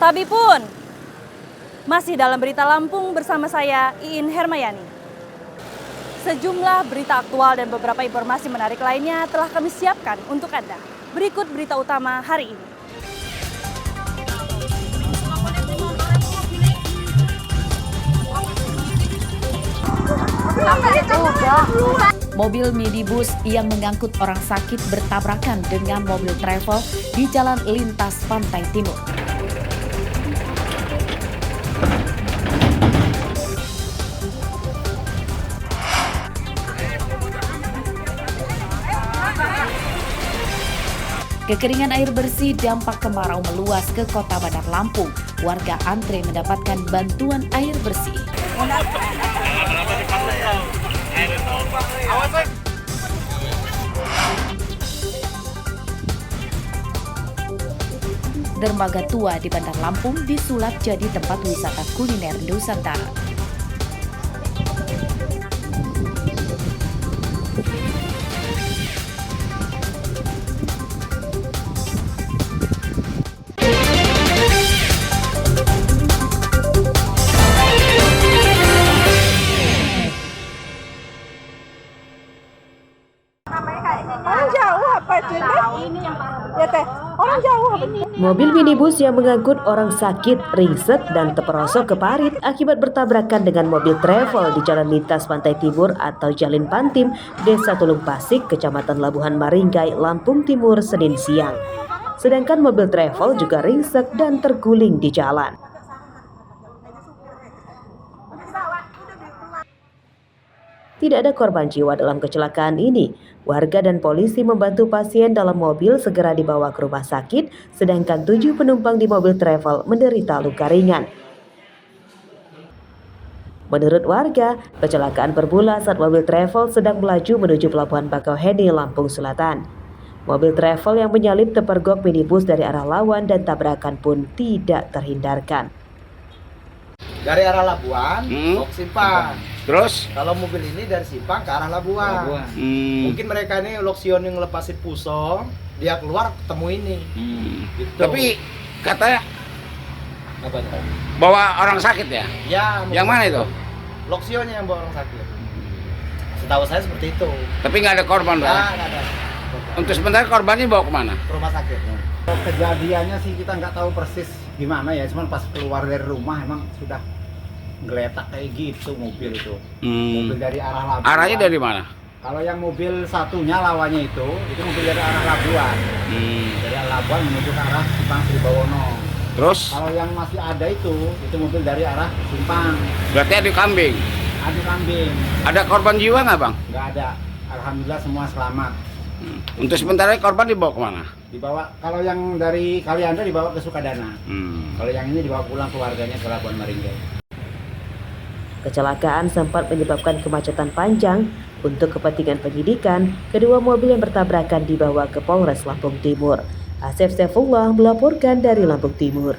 Sabi pun, masih dalam berita Lampung bersama saya, Iin Hermayani. Sejumlah berita aktual dan beberapa informasi menarik lainnya telah kami siapkan untuk Anda. Berikut berita utama hari ini. Mobil minibus yang mengangkut orang sakit bertabrakan dengan mobil travel di jalan lintas Pantai Timur. Kekeringan air bersih dampak kemarau meluas ke kota Bandar Lampung. Warga antre mendapatkan bantuan air bersih. Dermaga tua di Bandar Lampung disulap jadi tempat wisata kuliner Nusantara. Orang jauh apa itu? Ini yang parah. Ya teh, orang jauh apa itu? Mobil minibus yang mengangkut orang sakit ringsek dan terperosok ke parit akibat bertabrakan dengan mobil travel di Jalan Lintas Pantai Timur atau Jalin Pantim, Desa Tulung Pasik, Kecamatan Labuhan Maringgai, Lampung Timur, Senin siang. Sedangkan mobil travel juga ringsek dan terguling di jalan. Tidak ada korban jiwa dalam kecelakaan ini. Warga dan polisi membantu pasien dalam mobil segera dibawa ke rumah sakit, sedangkan 7 penumpang di mobil travel menderita luka ringan. Menurut warga, kecelakaan bermula saat mobil travel sedang melaju menuju Pelabuhan Bakauheni, Lampung Selatan. Mobil travel yang menyalip terpergok minibus dari arah lawan dan tabrakan pun tidak terhindarkan. Dari arah Labuan, ke Simpang. Terus? Kalau mobil ini dari Simpang ke arah Labuan. Mungkin mereka ini loksion yang ngelepasin pusong, dia keluar ketemu ini. Gitu. Tapi katanya apa itu? bawa orang sakit ya? Ya. Yang mana itu? Loksionnya yang bawa orang sakit. Setahu saya seperti itu. Tapi nggak ada korban, Pak? Nggak ada. Untuk sementara korbannya bawa kemana? Ke rumah sakit. Kejadiannya sih kita nggak tahu persis gimana ya, cuman pas keluar dari rumah emang sudah geletak kayak gitu mobil itu. Mobil dari arah Labuan. Arahnya dari mana? Kalau yang mobil satunya lawannya itu mobil dari arah Labuan. Dari arah Labuan menuju ke arah Simpang Sri Bawono. Terus? Kalau yang masih ada itu mobil dari arah Simpang. Berarti adu kambing? Adu kambing. Ada korban jiwa nggak, Bang? Nggak ada. Alhamdulillah semua selamat. Untuk sementara korban dibawa kemana? Dibawa, kalau yang dari Kalianda dibawa ke Sukadana. Kalau yang ini dibawa pulang keluarganya ke Labuan Maringgai. Kecelakaan sempat menyebabkan kemacetan panjang. Untuk kepentingan penyidikan, kedua mobil yang bertabrakan dibawa ke Polres Lampung Timur. Asef Saifullah melaporkan dari Lampung Timur.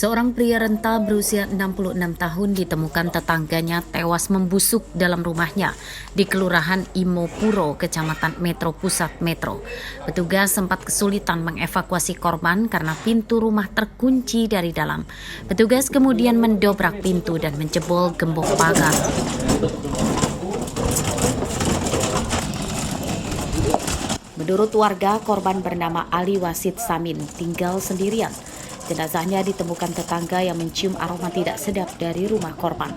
Seorang pria renta berusia 66 tahun ditemukan tetangganya tewas membusuk dalam rumahnya di Kelurahan Imopuro, Kecamatan Metro Pusat Metro. Petugas sempat kesulitan mengevakuasi korban karena pintu rumah terkunci dari dalam. Petugas kemudian mendobrak pintu dan menjebol gembok pagar. Menurut warga, korban bernama Ali Wasid Samin tinggal sendirian. Jenazahnya ditemukan tetangga yang mencium aroma tidak sedap dari rumah korban.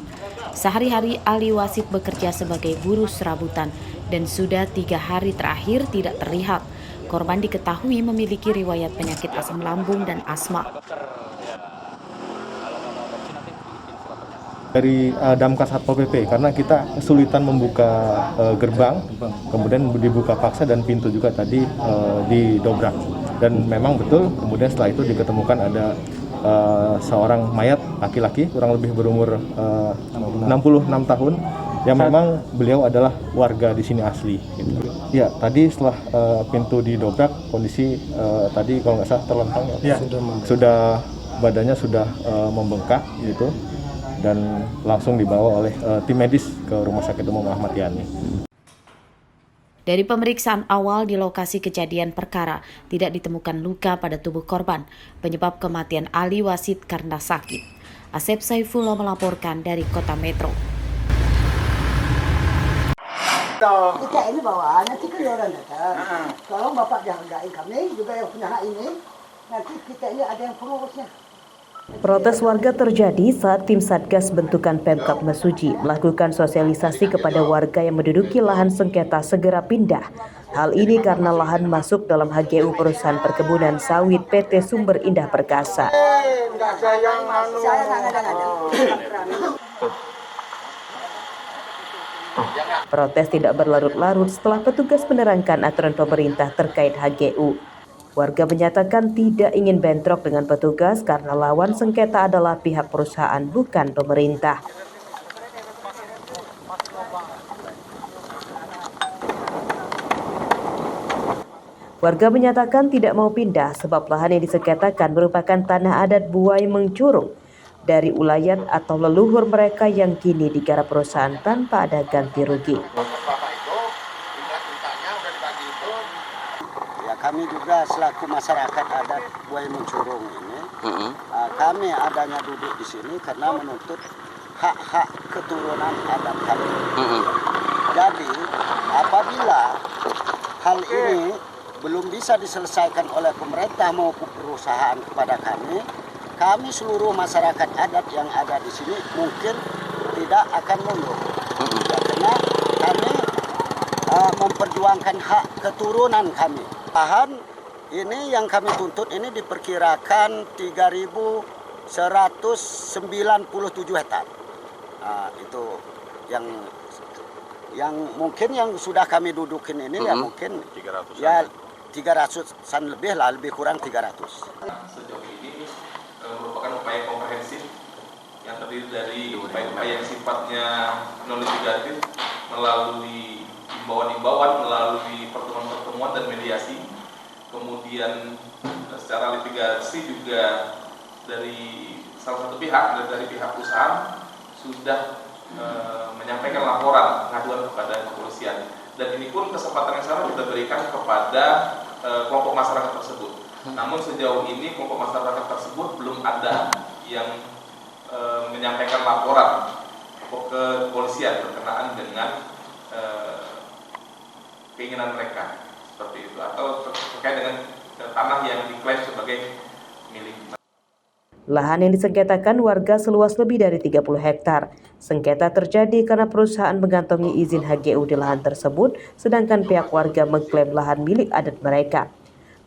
Sehari-hari Ali Wasid bekerja sebagai buruh serabutan dan sudah 3 hari terakhir tidak terlihat. Korban diketahui memiliki riwayat penyakit asam lambung dan asma. Dari Damkar Satpol PP karena kita kesulitan membuka gerbang, kemudian dibuka paksa dan pintu juga tadi didobrak. Dan memang betul, kemudian setelah itu diketemukan ada seorang mayat laki-laki kurang lebih berumur 66 tahun yang memang beliau adalah warga di sini asli. Gitu. Ya, tadi setelah pintu didobrak, kondisi tadi kalau nggak salah terlentang ya, sudah badannya sudah membengkak gitu. dan langsung dibawa oleh tim medis ke Rumah Sakit Umum Ahmad Yani. Dari pemeriksaan awal di lokasi kejadian perkara, tidak ditemukan luka pada tubuh korban. Penyebab kematian Ali Wasid karena sakit. Asep Saifullah melaporkan dari Kota Metro. Kita ini bawa, nanti kan orang datang. Kalau Bapak jagain kami, juga yang punya hak ini, nanti kita ini ada yang pengurusnya. Protes warga terjadi saat tim Satgas bentukan Pemkab Mesuji melakukan sosialisasi kepada warga yang menduduki lahan sengketa segera pindah. Hal ini karena lahan masuk dalam HGU perusahaan perkebunan sawit PT Sumber Indah Perkasa. Protes tidak berlarut-larut setelah petugas menerangkan aturan pemerintah terkait HGU. Warga menyatakan tidak ingin bentrok dengan petugas karena lawan sengketa adalah pihak perusahaan, bukan pemerintah. Warga menyatakan tidak mau pindah sebab lahan yang disengketakan merupakan tanah adat Buai Mengcurung dari ulayat atau leluhur mereka yang kini digarap perusahaan tanpa ada ganti rugi. Kami juga selaku masyarakat adat Buai Mengcurung ini, kami adanya duduk di sini karena menuntut hak-hak keturunan adat kami. Jadi apabila hal ini belum bisa diselesaikan oleh pemerintah maupun perusahaan kepada kami seluruh masyarakat adat yang ada di sini mungkin tidak akan mundur. Karena kami memperjuangkan hak keturunan kami. Lahan ini yang kami tuntut ini diperkirakan 3.197 hektar. Nah, itu yang mungkin yang sudah kami dudukin ini ya mungkin 300 ya 300-an lebih lah, lebih kurang 300. Sejauh ini merupakan upaya komprehensif yang terdiri dari upaya-upaya yang sifatnya non litigatif melalui imbauan-imbauan, melalui pertemuan-pertemuan dan mediasi. Kemudian secara litigasi juga dari salah satu pihak, dari pihak perusahaan sudah menyampaikan laporan pengaduan kepada kepolisian. Dan ini pun kesempatan yang sama kita berikan kepada kelompok masyarakat tersebut. Namun sejauh ini kelompok masyarakat tersebut belum ada yang menyampaikan laporan ke kepolisian berkenaan dengan keinginan mereka seperti itu atau terkait dengan tanah yang diklaim sebagai milik. Lahan yang disengketakan warga seluas lebih dari 30 hektar. Sengketa terjadi karena perusahaan mengantongi izin HGU di lahan tersebut, sedangkan pihak warga mengklaim lahan milik adat mereka.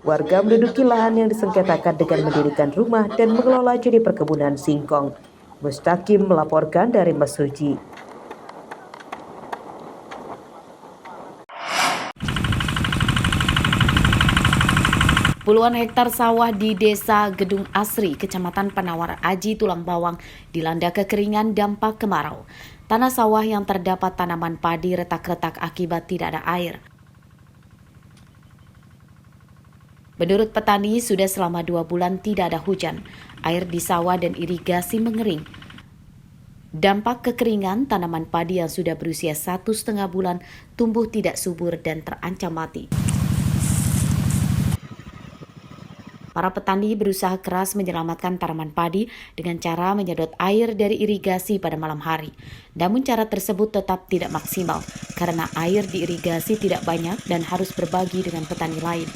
Warga menduduki lahan yang disengketakan dengan mendirikan rumah dan mengelola jadi perkebunan singkong. Mustaqim melaporkan dari Mesuji. Puluhan hektar sawah di Desa Gedung Asri, Kecamatan Penawar Aji, Tulang Bawang, dilanda kekeringan dampak kemarau. Tanah sawah yang terdapat tanaman padi retak-retak akibat tidak ada air. Menurut petani, sudah selama 2 bulan tidak ada hujan. Air di sawah dan irigasi mengering. Dampak kekeringan, tanaman padi yang sudah berusia 1,5 bulan tumbuh tidak subur dan terancam mati. Para petani berusaha keras menyelamatkan tanaman padi dengan cara menyedot air dari irigasi pada malam hari. Namun cara tersebut tetap tidak maksimal karena air di irigasi tidak banyak dan harus berbagi dengan petani lain.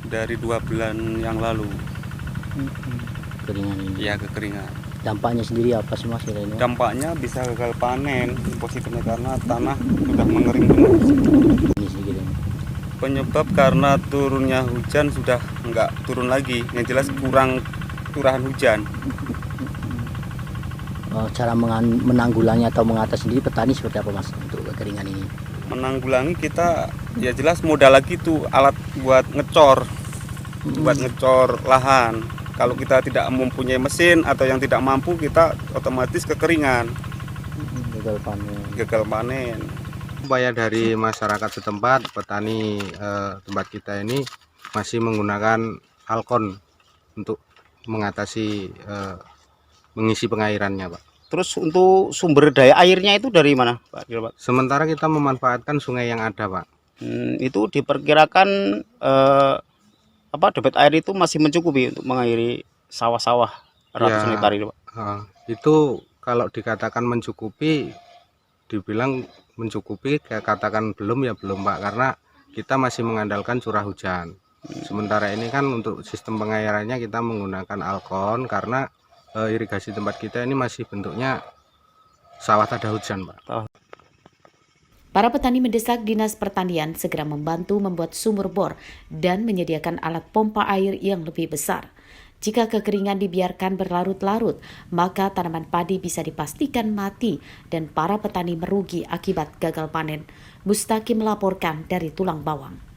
Dari 2 bulan yang lalu. Kekeringan ini. Ya, kekeringan. Dampaknya sendiri apa sih Mas? Dampaknya bisa gagal panen positifnya karena tanah sudah mengering penuh. Penyebab karena turunnya hujan sudah enggak turun lagi, yang jelas kurang curahan hujan. Cara menanggulangi atau mengatasi sendiri petani seperti apa Mas untuk kekeringan ini? Menanggulangi kita ya jelas modal lagi tuh alat buat ngecor, buat ngecor lahan. Kalau kita tidak mempunyai mesin atau yang tidak mampu, kita otomatis kekeringan. Gagal panen. Upaya dari masyarakat setempat, petani tempat kita ini masih menggunakan alkon untuk mengatasi mengisi pengairannya, Pak. Terus untuk sumber daya airnya itu dari mana, Pak? Sementara kita memanfaatkan sungai yang ada, Pak. Itu diperkirakan debit air itu masih mencukupi untuk mengairi sawah-sawah ratusan hektar ini, Pak? Itu kalau dikatakan mencukupi, dibilang mencukupi, katakan belum ya belum, Pak, karena kita masih mengandalkan curah hujan. Sementara ini kan untuk sistem pengairannya kita menggunakan alkon karena irigasi tempat kita ini masih bentuknya sawah tada hujan, Pak. Para petani mendesak Dinas Pertanian segera membantu membuat sumur bor dan menyediakan alat pompa air yang lebih besar. Jika kekeringan dibiarkan berlarut-larut, maka tanaman padi bisa dipastikan mati dan para petani merugi akibat gagal panen. Mustaqim melaporkan dari Tulang Bawang.